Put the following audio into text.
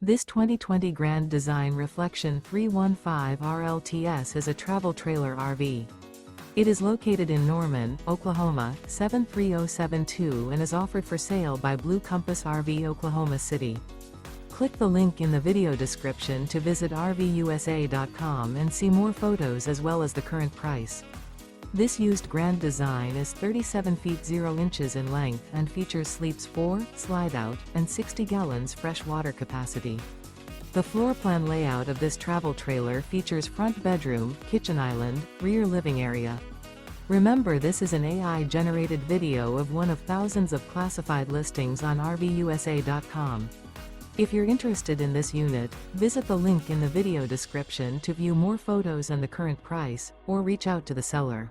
This 2020 Grand Design Reflection 315 RLTS is a travel trailer RV. It is located in Norman, Oklahoma, 73072 and is offered for sale by Blue Compass RV Oklahoma City. Click the link in the video description to visit RVUSA.com and see more photos as well as the current price. This used Grand Design is 37 feet 0 inches in length and features sleeps 4, slide-out, and 60 gallons fresh water capacity. The floor plan layout of this travel trailer features front bedroom, kitchen island, rear living area. Remember, this is an AI-generated video of one of thousands of classified listings on RVUSA.com. If you're interested in this unit, visit the link in the video description to view more photos and the current price, or reach out to the seller.